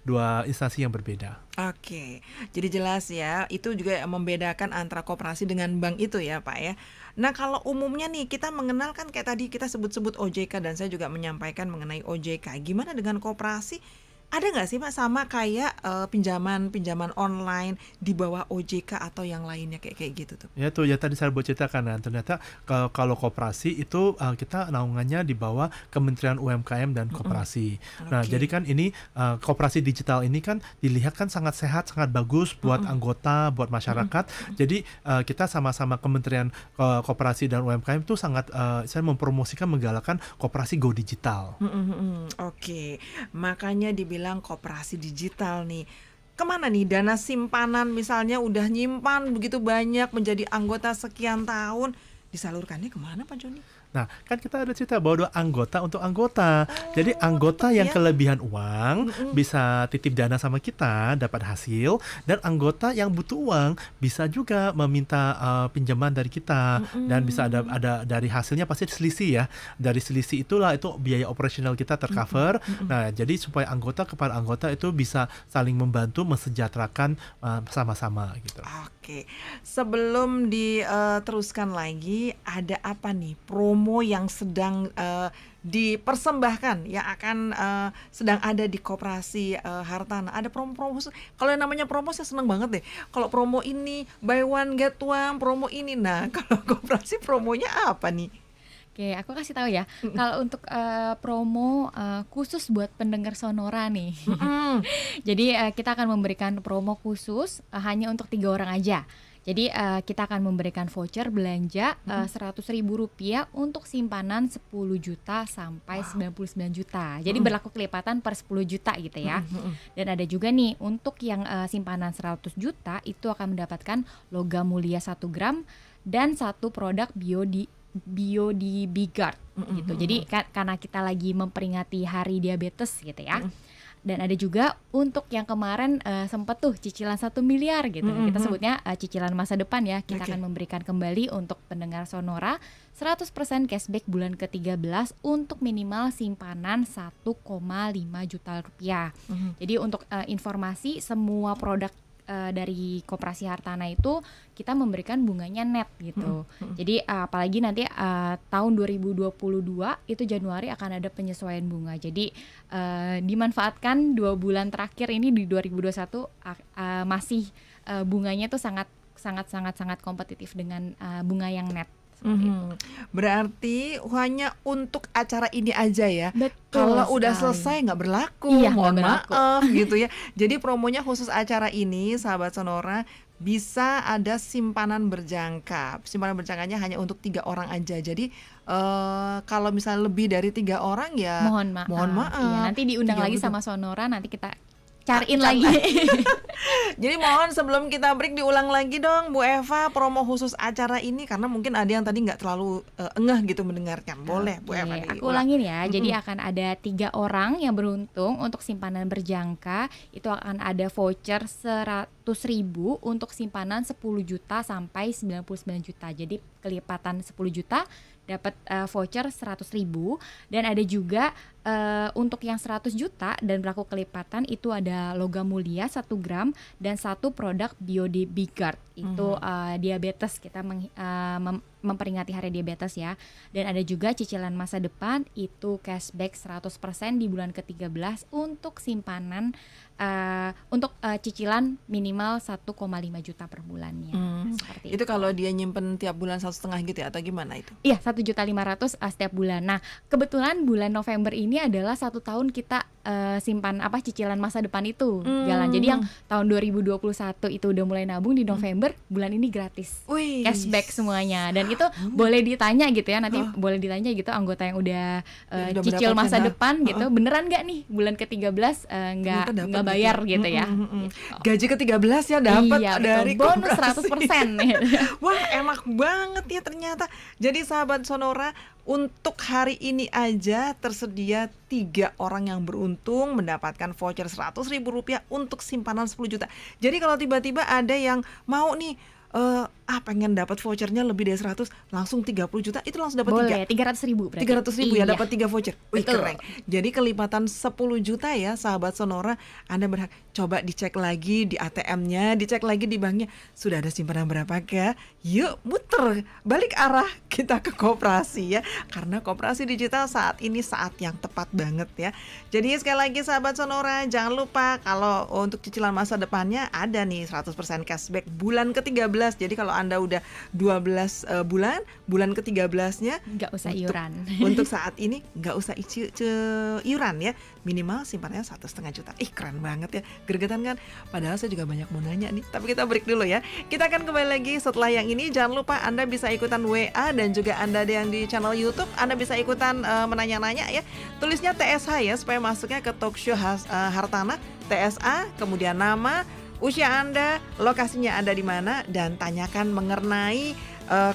S2: dua instansi yang berbeda.
S1: Oke, jadi jelas ya, itu juga membedakan antara koperasi dengan bank itu ya Pak ya. Nah, kalau umumnya nih kita mengenal kan kayak tadi kita sebut-sebut OJK, dan saya juga menyampaikan mengenai OJK. Gimana dengan koperasi? Ada nggak sih Pak sama kayak pinjaman online di bawah OJK atau yang lainnya kayak gitu tuh?
S2: Ya tuh ya tadi saya buat ceritakan, nah, ternyata kalau koperasi itu kita naungannya di bawah Kementerian UMKM dan Koperasi. Nah, jadi kan ini koperasi digital ini kan dilihat kan sangat sehat, sangat bagus buat anggota, buat masyarakat. Jadi kita sama-sama Kementerian Koperasi dan UMKM itu sangat saya mempromosikan, menggalakkan koperasi go digital.
S1: Oke, makanya dibilang koperasi digital nih. Kemana nih dana simpanan misalnya udah nyimpan begitu banyak menjadi anggota sekian tahun, disalurkannya kemana Pak Joni?
S2: Nah, kan kita ada cerita bahwa anggota untuk anggota. Jadi anggota yang
S1: ya.
S2: kelebihan uang bisa titip dana sama kita, dapat hasil, dan anggota yang butuh uang bisa juga meminta pinjaman dari kita, dan bisa ada dari hasilnya pasti selisih ya. Dari selisih itulah itu biaya operasional kita tercover. Nah, jadi supaya anggota kepada anggota itu bisa saling membantu mensejahterakan sama-sama gitu.
S1: Oke, sebelum diteruskan lagi, ada apa nih promo yang sedang dipersembahkan yang akan sedang ada di Koperasi Hartana? Ada promo-promo khusus? Kalau yang namanya promo saya seneng banget deh. Kalau promo ini buy one get one, promo ini. Nah, kalau Koperasi promonya apa nih?
S4: Oke, aku kasih tahu ya. Kalau untuk promo khusus buat pendengar Sonora nih. Jadi kita akan memberikan promo khusus hanya untuk 3 orang aja. Jadi kita akan memberikan voucher belanja Rp100.000 untuk simpanan 10 juta sampai 99 juta. Jadi berlaku kelipatan per 10 juta gitu ya. Dan ada juga nih untuk yang simpanan 100 juta itu akan mendapatkan logam mulia 1 gram dan 1 produk Biodi Bigard gitu. Jadi karena kita lagi memperingati Hari Diabetes gitu ya. Dan ada juga untuk yang kemarin sempat tuh cicilan 1 miliar gitu. Kita sebutnya cicilan masa depan ya. Kita akan memberikan kembali untuk pendengar Sonora 100% cashback bulan ke-13 untuk minimal simpanan 1,5 juta rupiah. Jadi untuk informasi semua produk dari Koperasi Hartana itu kita memberikan bunganya net gitu. Jadi apalagi nanti tahun 2022 itu Januari akan ada penyesuaian bunga. Jadi dimanfaatkan 2 bulan terakhir ini di 2021 masih bunganya tuh sangat kompetitif dengan bunga yang net.
S1: Berarti hanya untuk acara ini aja ya.
S4: Betul
S1: Kalau udah
S4: sekali.
S1: selesai nggak berlaku,
S4: Iya,
S1: mohon
S4: nggak berlaku.
S1: maaf gitu ya. Jadi promonya khusus acara ini, sahabat Sonora, bisa ada simpanan berjangka. Simpanan berjangkanya hanya untuk 3 orang aja. Jadi kalau misalnya lebih dari 3 orang ya
S4: Mohon maaf. Iya, nanti diundang
S1: 3
S4: lagi
S1: udah.
S4: sama Sonora, nanti kita cariin lagi.
S1: Jadi mohon sebelum kita break diulang lagi dong Bu Eva promo khusus acara ini, karena mungkin ada yang tadi nggak terlalu engeh gitu mendengarkan. Boleh Bu Eva
S4: Oke,
S1: diulang.
S4: aku ulangin ya. Jadi akan ada 3 orang yang beruntung untuk simpanan berjangka. Itu akan ada voucher 100.000 untuk simpanan 10 juta sampai 99 juta. Jadi kelipatan 10 juta dapat voucher 100.000. Dan ada juga untuk yang 100 juta dan berlaku kelipatan itu ada logam mulia 1 gram dan 1 produk Biodi Bigard. Itu diabetes, kita memperingati Hari Diabetes ya. Dan ada juga cicilan masa depan itu cashback 100% di bulan ke-13 untuk simpanan untuk cicilan minimal 1,5 juta per bulannya. Seperti
S1: Itu kalau dia nyimpen tiap bulan 1,5 gitu ya, atau gimana itu?
S4: Iya, 1.500.000 setiap bulan. Nah, kebetulan bulan November ini adalah 1 tahun kita simpan cicilan masa depan itu jalan. Jadi yang tahun 2021 itu udah mulai nabung di November, bulan ini gratis.
S1: Wih,
S4: Cashback semuanya. Dan itu boleh ditanya gitu ya, nanti boleh ditanya gitu anggota yang udah
S1: Yang udah
S4: cicil
S1: mendapatkan,
S4: masa
S1: nah.
S4: depan gitu, beneran nggak nih bulan ke-13
S1: Ternyata dapat
S4: nggak bayar gitu ya.
S1: Gaji ke-13 ya dapat
S4: Iya,
S1: dari
S4: betul. Bonus
S1: koperasi.
S4: 100%.
S1: Wah, enak banget ya ternyata. Jadi sahabat Sonora, untuk hari ini aja tersedia 3 orang yang beruntung mendapatkan voucher Rp100.000 untuk simpanan 10 juta. Jadi kalau tiba-tiba ada yang mau nih pengen dapat vouchernya lebih dari 100, langsung 30 juta, itu langsung dapat 3.
S4: Boleh, 300.000 berarti.
S1: 300.000 ya,
S4: Iya.
S1: dapat 3 voucher. Wih,
S4: Betul.
S1: keren. Jadi kelipatan 10 juta ya sahabat Sonora. Anda berhak coba dicek lagi di ATM-nya, dicek lagi di banknya. Sudah ada simpanan berapa ya? Yuk muter balik arah kita ke koperasi ya. Karena koperasi digital saat ini saat yang tepat banget ya. Jadi sekali lagi sahabat Sonora, jangan lupa kalau untuk cicilan masa depannya ada nih 100% cashback bulan ke-13. Jadi kalau Anda udah 12 bulan ke-13-nya
S4: Nggak usah iuran.
S1: Untuk saat ini nggak usah iuran ya, minimal simpannya 1,5 juta. Ih, keren banget ya, gregetan kan? Padahal saya juga banyak mau nanya nih, tapi kita break dulu ya. Kita akan kembali lagi setelah yang ini. Jangan lupa Anda bisa ikutan WA dan juga Anda yang di channel YouTube, Anda bisa ikutan menanya-nanya ya. Tulisnya TSH ya, supaya masuknya ke Talkshow Hartana. TSA, kemudian nama, usia Anda, lokasinya Anda di mana, dan tanyakan mengenai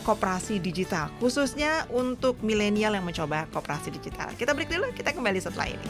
S1: koperasi digital, khususnya untuk milenial yang mencoba koperasi digital. Kita break dulu, kita kembali setelah ini.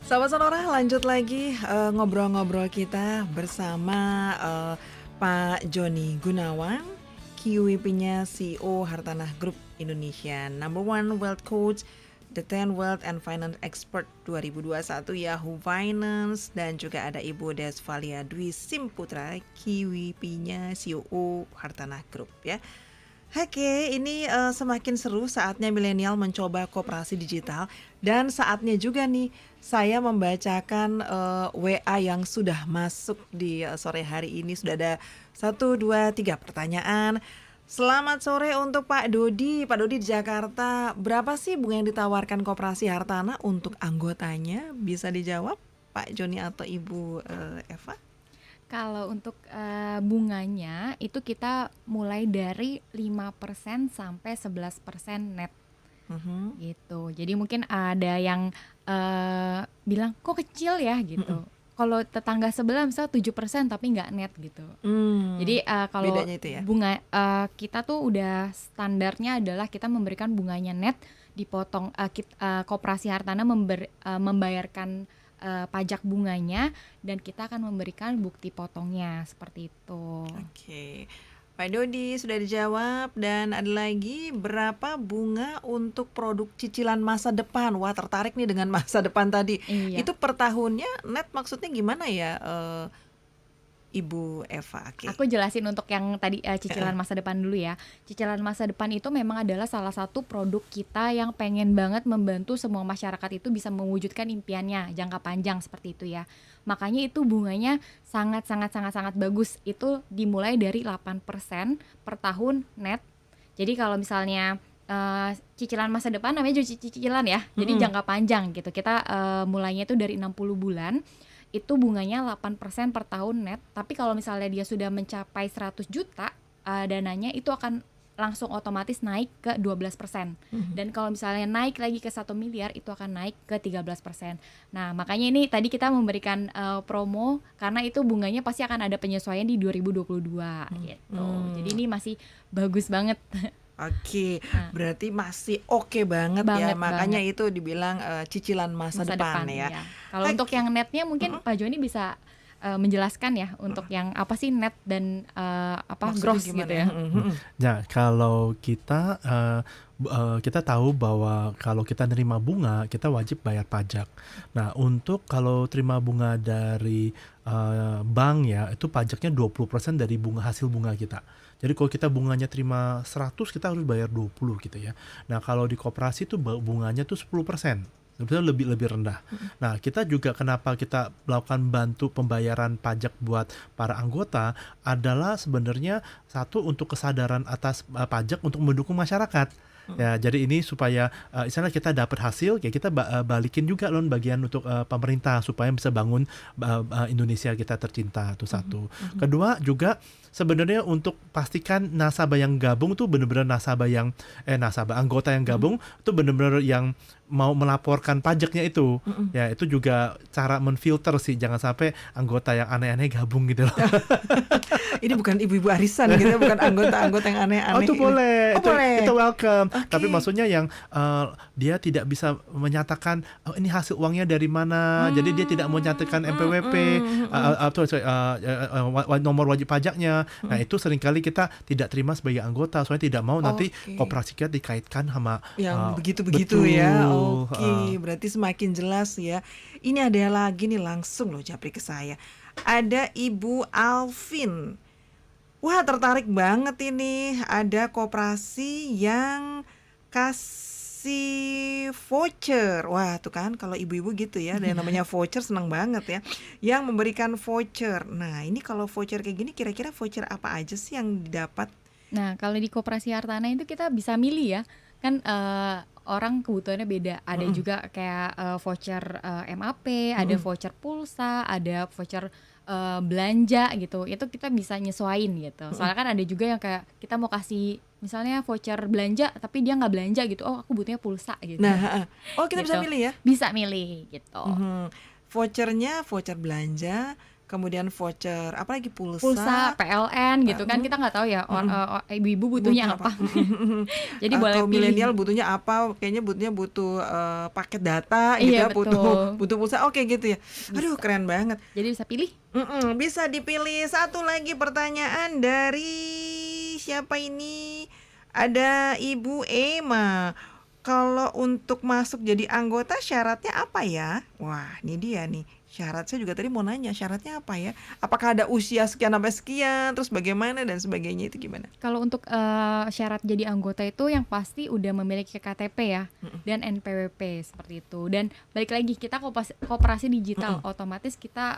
S1: Sahabat Sonora, lanjut lagi ngobrol-ngobrol kita bersama Pak Joni Gunawan, QWP-nya CEO Hartanah Group Indonesia, number one wealth coach, the 10 Wealth and Finance Expert 2021 Yahoo Finance, dan juga ada Ibu Desvalia Dwi Simputra, QWP-nya CEO Hartanah Group ya. Oke, ini semakin seru saatnya milenial mencoba koperasi digital, dan saatnya juga nih saya membacakan WA yang sudah masuk di sore hari ini. Sudah ada 1, 2, 3 pertanyaan. Selamat sore untuk Pak Dodi. Pak Dodi di Jakarta, berapa sih bunga yang ditawarkan koperasi Hartanah untuk anggotanya? Bisa dijawab Pak Joni atau Ibu Eva?
S4: Kalau untuk bunganya itu kita mulai dari 5% sampai 11% net gitu. Jadi mungkin ada yang bilang kok kecil ya gitu. Kalau tetangga sebelah misal 7% tapi nggak net gitu. Jadi kalau
S1: bedanya itu ya?
S4: Bunga kita tuh udah standarnya adalah kita memberikan bunganya net, dipotong Koperasi Hartanah membayarkan pajak bunganya, dan kita akan memberikan bukti potongnya seperti itu.
S1: Oke. Pak Dodi sudah dijawab, dan ada lagi, berapa bunga untuk produk cicilan masa depan? Wah, tertarik nih dengan masa depan tadi.
S4: Iya.
S1: Itu per tahunnya net maksudnya gimana ya, Ibu Eva? Oke.
S4: Aku jelasin untuk yang tadi cicilan masa depan dulu ya. Cicilan masa depan itu memang adalah salah satu produk kita yang pengen banget membantu semua masyarakat itu bisa mewujudkan impiannya jangka panjang seperti itu ya. Makanya itu bunganya sangat bagus. Itu dimulai dari 8% per tahun net. Jadi kalau misalnya cicilan masa depan namanya juga cicilan ya. Jadi jangka panjang gitu. Kita mulainya itu dari 60 bulan. Itu bunganya 8% per tahun net. Tapi kalau misalnya dia sudah mencapai 100 juta dananya, itu akan langsung otomatis naik ke 12%. Dan kalau misalnya naik lagi ke 1 miliar, itu akan naik ke 13%. Nah, makanya ini tadi kita memberikan promo karena itu bunganya pasti akan ada penyesuaian di 2022 gitu. Jadi ini masih bagus banget.
S1: Oke, berarti masih oke banget ya.
S4: Banget,
S1: Makanya itu dibilang cicilan masa depan ya.
S4: iya. Kalau untuk yang netnya mungkin Pak Joni bisa menjelaskan ya untuk yang apa sih net dan
S1: Maksudnya
S4: gross
S1: gimana
S4: gitu ya.
S2: Ya, kalau kita tahu bahwa kalau kita nerima bunga, kita wajib bayar pajak. Nah, untuk kalau terima bunga dari bank ya, itu pajaknya 20% dari hasil bunga kita. Jadi kalau kita bunganya terima 100, kita harus bayar 20 gitu ya. Nah, kalau di koperasi itu bunganya tuh 10%. Sebetulnya lebih rendah. Nah, kita juga kenapa kita melakukan bantu pembayaran pajak buat para anggota adalah sebenarnya satu, untuk kesadaran atas pajak untuk mendukung masyarakat. Ya, jadi ini supaya misalnya kita dapat hasil, ya kita balikin juga loan bagian untuk pemerintah supaya bisa bangun Indonesia kita tercinta, itu satu. Kedua juga sebenarnya untuk pastikan nasabah yang gabung tuh benar-benar anggota yang gabung tuh benar-benar yang mau melaporkan pajaknya itu. Ya, itu juga cara menfilter sih, jangan sampai anggota yang aneh-aneh gabung gitu loh.
S1: Ini bukan ibu-ibu arisan gitu, bukan anggota-anggota yang aneh-aneh.
S2: Oh, itu boleh.
S1: Boleh.
S2: Itu welcome.
S1: Oke.
S2: Tapi maksudnya yang dia tidak bisa menyatakan ini hasil uangnya dari mana. Jadi dia tidak mau nyatakan NPWP atau nomor wajib pajaknya. Nah, itu seringkali kita tidak terima sebagai anggota, soalnya tidak mau nanti koperasi kita dikaitkan sama
S1: yang begitu-begitu ya. Oke, berarti semakin jelas ya. Ini ada lagi nih, langsung loh Japri ke saya. Ada Ibu Alvin. Wah, tertarik banget ini. Ada koperasi yang kasih voucher. Wah, tuh kan kalau ibu-ibu gitu ya, ada yang namanya voucher, senang banget ya. Yang memberikan voucher. Nah, ini kalau voucher kayak gini, kira-kira voucher apa aja sih yang didapat?
S4: Nah, kalau di Koperasi Hartana itu kita bisa milih ya. Kan orang kebutuhannya beda. Ada juga kayak voucher MAP, ada voucher pulsa, ada voucher belanja gitu. Itu kita bisa nyesuain gitu. Soalnya kan ada juga yang kayak kita mau kasih misalnya voucher belanja tapi dia nggak belanja gitu. Oh, aku butuhnya pulsa gitu.
S1: Nah, kita bisa
S4: Gitu.
S1: milih ya?
S4: Bisa milih gitu.
S1: Vouchernya voucher belanja, kemudian voucher apa lagi,
S4: Pulsa, PLN gitu kan, kita nggak tahu ya ibu-ibu butuhnya apa. Jadi boleh
S1: atau
S4: pilih.
S1: milenial butuhnya apa, kayaknya butuh paket data gitu
S4: Iya,
S1: ya, butuh
S4: betul.
S1: pulsa, oke gitu ya. Aduh, keren banget.
S4: Jadi bisa pilih.
S1: Bisa dipilih. Satu lagi pertanyaan dari siapa ini? Ada Ibu Emma. Kalau untuk masuk jadi anggota syaratnya apa ya? Wah, ini dia nih. Syarat, saya juga tadi mau nanya, syaratnya apa ya? Apakah ada usia sekian sampai sekian, terus bagaimana dan sebagainya, itu gimana?
S4: Kalau untuk syarat jadi anggota itu yang pasti udah memiliki KTP ya dan NPWP seperti itu. Dan balik lagi kita koperasi digital, otomatis kita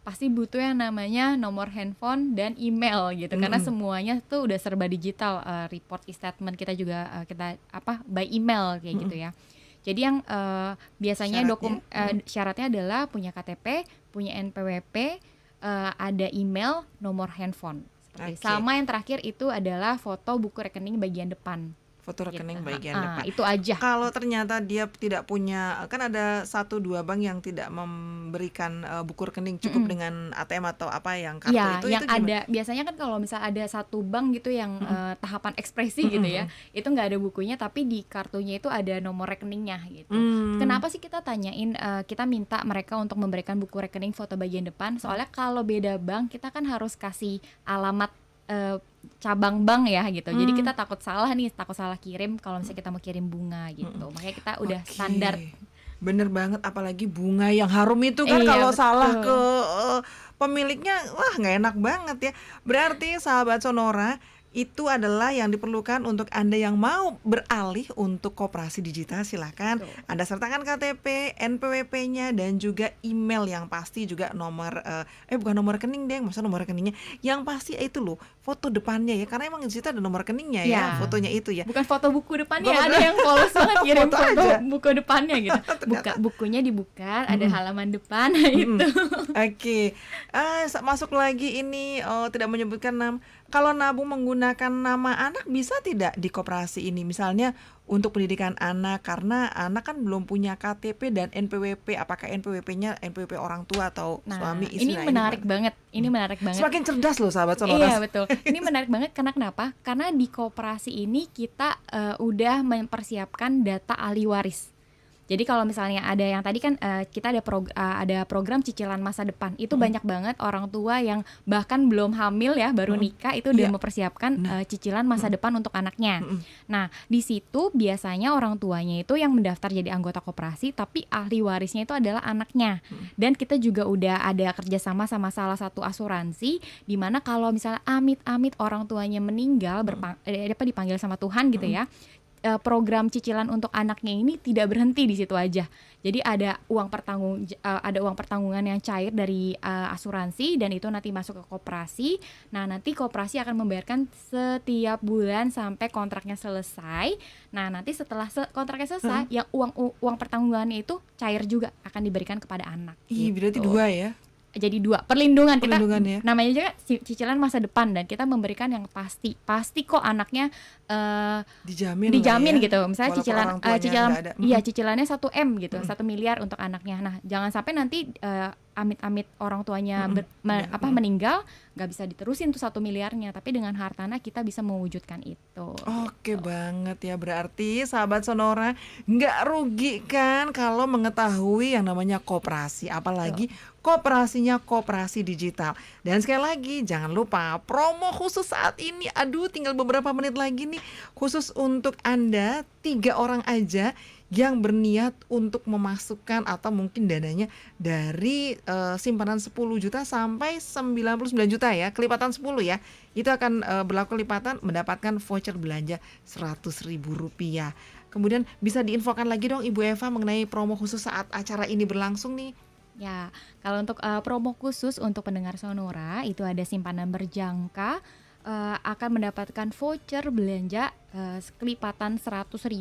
S4: pasti butuh yang namanya nomor handphone dan email gitu. Karena semuanya tuh udah serba digital, report e-statement kita juga kita by email kayak gitu ya. Jadi yang biasanya syaratnya adalah punya KTP, punya NPWP, ada email, nomor handphone. Seperti.
S1: Oke.
S4: Sama yang terakhir itu adalah foto buku rekening bagian depan.
S1: Foto rekening
S4: Gitu.
S1: bagian depan.
S4: Itu aja.
S1: Kalau ternyata dia tidak punya, kan ada 1-2 bank yang tidak memberikan buku rekening, cukup dengan ATM atau apa yang kartu
S4: Ya,
S1: itu
S4: yang
S1: gimana?
S4: ada biasanya kan kalau misalnya ada satu bank gitu yang tahapan ekspresi gitu ya, itu nggak ada bukunya tapi di kartunya itu ada nomor rekeningnya gitu. Kenapa sih kita tanyain, kita minta mereka untuk memberikan buku rekening foto bagian depan? Soalnya kalau beda bank kita kan harus kasih alamat cabang bank ya gitu. Jadi kita takut salah kirim kalau misalnya kita mau kirim bunga gitu. Makanya kita udah
S1: Oke.
S4: standar.
S1: Bener banget, apalagi bunga yang harum itu kan
S4: Iya,
S1: kalau
S4: betul.
S1: salah ke pemiliknya, wah nggak enak banget ya. Berarti sahabat Sonora, itu adalah yang diperlukan untuk Anda yang mau beralih untuk koperasi digital. Silahkan
S4: Betul.
S1: Anda sertakan KTP, NPWP-nya, dan juga email yang pasti, juga nomor bukan nomor rekening deh, masa nomor rekeningnya, yang pasti itu loh foto depannya ya, karena emang di situ ada nomor rekeningnya ya,
S4: Ya.
S1: fotonya itu ya.
S4: Bukan foto buku depannya,
S1: Foto
S4: ada yang polos banget kirim
S1: Foto
S4: foto
S1: aja.
S4: buku depannya gitu. Bukunya dibuka, ada halaman depan itu.
S1: Oke, masuk lagi ini, tidak menyebutkan nama. Kalau nabung menggunakan nama anak bisa tidak di koperasi ini? Misalnya untuk pendidikan anak, karena anak kan belum punya KTP dan NPWP. Apakah NPWP-nya NPWP orang tua atau
S4: Nah,
S1: suami istri?
S4: ini
S1: Nah,
S4: menarik
S1: gimana?
S4: banget. Ini menarik banget.
S1: Semakin cerdas loh sahabat Sonora.
S4: Iya betul. Ini menarik banget karena kenapa? Karena di koperasi ini kita udah mempersiapkan data ahli waris. Jadi kalau misalnya ada yang tadi kan kita ada program cicilan masa depan. Itu banyak banget orang tua yang bahkan belum hamil ya, baru nikah itu udah
S1: Iya.
S4: mempersiapkan cicilan masa depan untuk anaknya. Nah, di situ biasanya orang tuanya itu yang mendaftar jadi anggota koperasi, tapi ahli warisnya itu adalah anaknya. Dan kita juga udah ada kerjasama sama salah satu asuransi, di mana kalau misalnya amit-amit orang tuanya meninggal, dipanggil sama Tuhan gitu ya, program cicilan untuk anaknya ini tidak berhenti di situ aja. Jadi ada uang pertanggungan yang cair dari asuransi, dan itu nanti masuk ke koperasi. Nah, nanti koperasi akan membayarkan setiap bulan sampai kontraknya selesai. Nah, nanti setelah kontraknya selesai, yang uang pertanggungannya itu cair juga akan diberikan kepada anak.
S1: Ih, berarti
S4: gitu.
S1: 2 ya.
S4: Jadi 2 perlindungan kita,
S1: Perlindungan ya.
S4: namanya juga cicilan masa depan, dan kita memberikan yang pasti kok anaknya
S1: Dijamin
S4: dijamin
S1: lah ya.
S4: gitu. Misalnya
S1: Walaupun orang tuanya nggak ada.
S4: iya cicilannya 1 M gitu, 1 miliar untuk anaknya. Nah, jangan sampai nanti amit-amit orang tuanya meninggal, nggak bisa diterusin tuh 1 miliarnya, tapi dengan Hartana kita bisa mewujudkan itu.
S1: Oke banget ya, berarti sahabat Sonora nggak rugi kan kalau mengetahui yang namanya koperasi, apalagi koperasinya koperasi digital. Dan sekali lagi jangan lupa promo khusus saat ini, aduh tinggal beberapa menit lagi nih, khusus untuk Anda 3 orang aja yang berniat untuk memasukkan atau mungkin dananya dari simpanan 10 juta sampai 99 juta ya, kelipatan 10 ya. Itu akan berlaku kelipatan, mendapatkan voucher belanja Rp100.000. Kemudian bisa diinfokan lagi dong Ibu Eva mengenai promo khusus saat acara ini berlangsung nih.
S4: Ya, kalau untuk promo khusus untuk pendengar Sonora itu ada simpanan berjangka akan mendapatkan voucher belanja kelipatan 100.000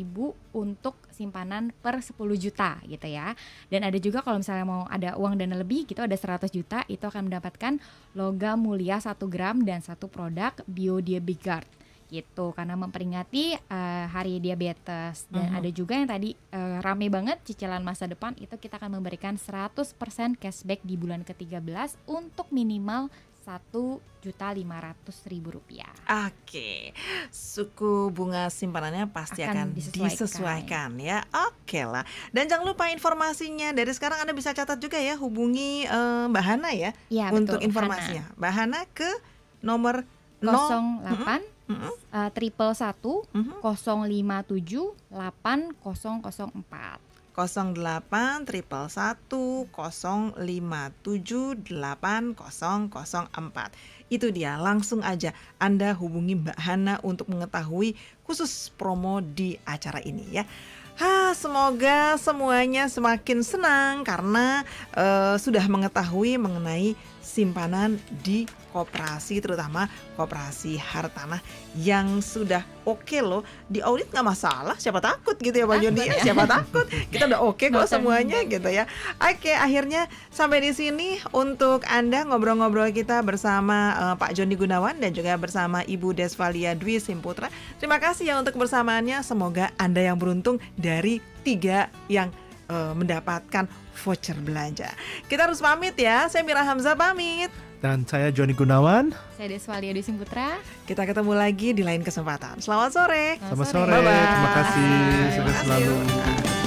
S4: untuk simpanan per 10 juta gitu ya. Dan ada juga kalau misalnya mau ada uang dana lebih gitu, ada 100 juta, itu akan mendapatkan logam mulia 1 gram dan 1 produk BioDiabeguard gitu, karena memperingati hari diabetes. Dan ada juga yang tadi rame banget cicilan masa depan, itu kita akan memberikan 100% cashback di bulan ke-13 untuk minimal Rp1.500.000.
S1: Oke, suku bunga simpanannya pasti akan
S4: Akan
S1: disesuaikan ya. Oke lah. Dan jangan lupa informasinya, dari sekarang Anda bisa catat juga ya, hubungi Mbak Hana ya,
S4: Iya,
S1: untuk
S4: betul,
S1: informasinya. Mbak Hana ke nomor
S4: 08 triple
S1: 0
S4: 057 8004.
S1: 08 triple 1 057 8004. Itu dia, langsung aja Anda hubungi Mbak Hana untuk mengetahui khusus promo di acara ini ya. Semoga semuanya semakin senang karena sudah mengetahui mengenai simpanan di koperasi, terutama koperasi Hartanah yang sudah oke loh, di audit nggak masalah, siapa takut gitu ya Pak Joni ya, siapa takut, kita udah oke kok semuanya gitu ya. Oke, akhirnya sampai di sini untuk Anda ngobrol-ngobrol kita bersama Pak Joni Gunawan dan juga bersama Ibu Desvalia Dwi Simputra. Terima kasih ya untuk kebersamaannya, semoga Anda yang beruntung dari 3 yang mendapatkan voucher belanja. Kita harus pamit ya, saya Mira Hamzah pamit.
S2: Dan saya Joni Gunawan.
S4: Saya Desvalia Dwi Simputra.
S1: Kita ketemu lagi di lain kesempatan. Selamat sore.
S2: Selamat sore.
S1: Bye-bye.
S2: Terima kasih. Sukses
S1: Terima kasih.
S2: selalu.